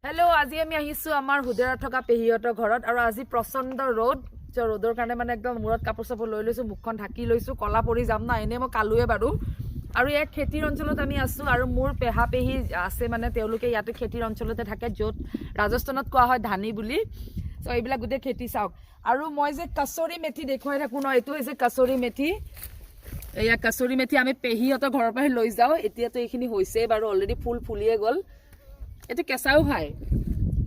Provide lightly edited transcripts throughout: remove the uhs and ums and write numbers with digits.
hello' আজি আমি আহিছো আমাৰ হুদেৰা থকা পেহিহঁতৰ ঘৰত আৰু আজি প্ৰচণ্ড ৰ'দ ৰ'দৰ কাৰণে মানে একদম মূৰত কাপোৰ চাপোৰ লৈ লৈছো মুখখন ঢাকি লৈছো কলা পৰি যাম না এনে মই কালোৱে বাৰু আৰু এক খেতিৰ অঞ্চলত আমি আছো আৰু মোৰ পেহা পেহি আছে মানে তেওঁলোকে ইয়াতে খেতিৰ অঞ্চলতে থাকে য'ত ৰাজস্থানত কোৱা হয় ধানী বুলি চ' এইবিলাক গোটেই খেতি চাওক আৰু মই যে কচুৰি মেথি দেখুৱাই থাকো ন এইটো হৈছে কচুৰি মেথি এয়া কচুৰি মেথি আমি পেহিহঁতৰ ঘৰৰ পৰা লৈ যাওঁ এতিয়াতো এইখিনি হৈছে বাৰু অলৰেডি ফুল ফুলিয়ে গ'ল ये तो कैसा हो खाए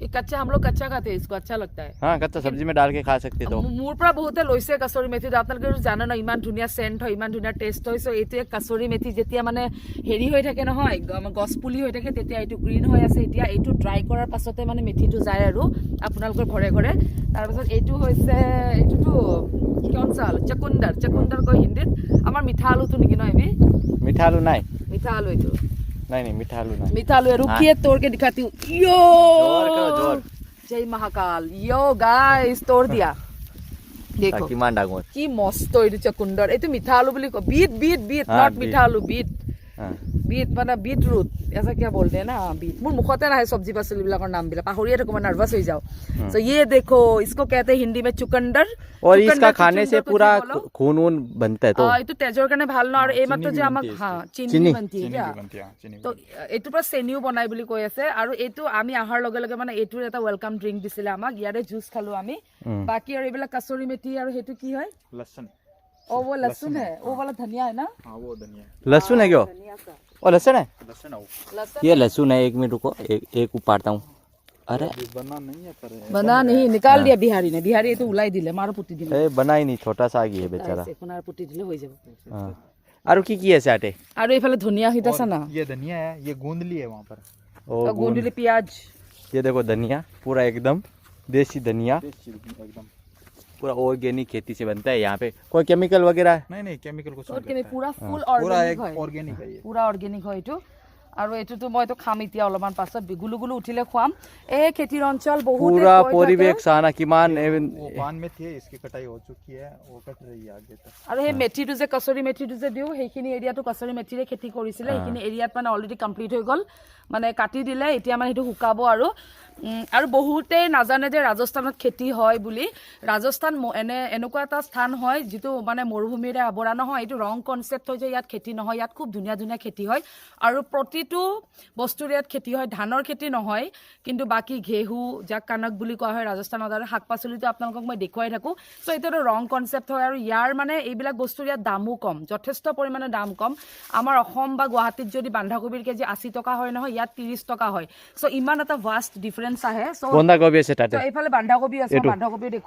ये कच्चा हम लोग कच्चा खाते हैं इसको अच्छा लगता है हाँ कच्चा सब्जी में डाल के खा सकते तो मोर पर बहुते लैसे कसुरी मेथी आपलोके जाने न इमान धुनिया सेंट হয় ইমান ধুনিয়া টেষ্ট হয় সো এইটো कसुरी মেথি যেতিয়া মানে হেৰি হৈ থাকে নহয় গছ পুলি হৈ থাকে তেতিয়া এইটো গ্ৰীন হৈ আছে এতিয়া এইটো ড্ৰাই কৰাৰ পাছতে মানে মেথিটো যায় আৰু আপোনালোকৰ ঘৰে ঘৰে তাৰ পাছত এইটো হৈছে এইটোটো কোন চাল চকুন্দাৰ কয় হিন্দীত আমাৰ মিঠা আলুটো নেকি ন এমি मीठा आलू नहीं মিঠা আলু এইটো नहीं मीठा आलू नहीं मीठा आलू है रुकिए तोड़ के दिखाती हूँ यो जोर जय महाकाल यो गाइस तोड़ दिया देखो किमान डागो কি মস্ত এইটো চকুন্দাৰ এইটো মিঠা আলু বুলি কয় বিট নট মিঠা আলু বিট মানে बीटरूट ऐसा क्या बोलते हैं ना बीट मुर मुखते ना है सब्जी पाचली बिलाकर नाम बिला पाहरिया थको मैं नर्वस हो जाओ तो ये देखो इसको कहते हैं हिंदी में चुकंदर और इसका खाने से पूरा खून वून बनता है तो এইটো তেজৰ কাৰণে ভাল ন আৰু এই মাত্ৰ যে আমাক চিনি বনতি তো এইটো পৰা চেনিও বনাই বুলি কৈ আছে আৰু এইটো আমি আহাৰ লগে লগে মানে এইটোৰ এটা ওয়েলকাম ড্ৰিংক দিছিলে আমাক ইয়াৰে জুস খালো আমি বাকি আৰু এইবিলাক কচুৰি মেথি আৰু হেতু কি হয় लहसुन ओ वो लहसुन है वो वाला धनिया है ना हाँ वो धनिया लहसुन है क्यों और लहसुन है लहसुन ये लहसुन है 1 मिनट रुको एक उपाड़ता हूँ अरे बना नहीं निकाल दिया बिहारी तो उलाई दिले मारो पुटी दिले बना ही नहीं छोटा सा आगे है बेचारा कोनार पुटी दिले हो যাব हाँ और की है साटे আৰু এইফালে ধনিয়া হিতা সানা ये धनिया है ये गोंदली है वहाँ पर ओ गोंडली प्याज ये देखो धनिया पूरा एकदम देसी धनिया एकदम पूरा ऑर्गेनिक खेती से बनता है यहाँ पे कोई केमिकल वगैरह नहीं केमिकल कुछ और के पूरा फुल पूरा ऑर्गेनिक एक হয় ऑर्गेनिक है ये पूरा ऑर्गेनिक হয় এটো আৰু এটোটো মইতো খাম এতিয়া অলপমান পাছত গুলুগুলু উঠিলে খুৱাম এই খেতিৰ অঞ্চল বহুত पूरा परिवेश साना किमान वो पान में थी इसकी कटाई हो चुकी है वो कट रही है आगे तक আৰু সেই মেথিটো যে কচুৰি মেথিটো যে দিও সেইখিনি এৰিয়াটো কচুৰি মেথিৰে খেতি কৰিছিলে সেইখিনি এৰিয়াত মানে অলৰেডি কমপ্লিট হৈ গল মানে কাটি দিলে এতিয়া মানে হেতু হুকাব আৰু বহুতে নাজানে যে ৰাজস্থানত খেতি হয় বুলি ৰাজস্থান এনেকুৱা এটা স্থান হয় যেটো মানে মৰুভূমিৰে আবৰা নহয় এটো ৰং কনসেপ্ট হয় যে ইয়াত খেতি নহয় ইয়াত খুব ধুনিয়া ধুনিয়া খেতি হয় আৰু প্ৰতিটো বস্তুৰ ইয়াত খেতি হয় ধানৰ খেতি নহয় কিন্তু বাকি ঘেহু যাক কানক বুলি কোৱা হয় ৰাজস্থানত আৰু শাকপাচলিটো আপোনালোকক মই দেখুৱাই থাকো সো এটো ৰং কনসেপ্ট হয় আৰু ইয়াৰ মানে এইবিলাক বস্তুৰ ইয়াত দামো কম যথেষ্ট পৰিমাণে দাম কম আমাৰ অসম বা গুৱাহাটীত যদি বান্ধাকবিৰ কেজি 80 টকা হয় নহয় ইয়াত 30 টকা হয় সো ইমান এটা ভাষ্ট ডিফাৰেন্স আহে সো बंदा गोभी से टाटे এইফালে বান্ধাকবি আছে বান্ধাকবি দেখুৱাই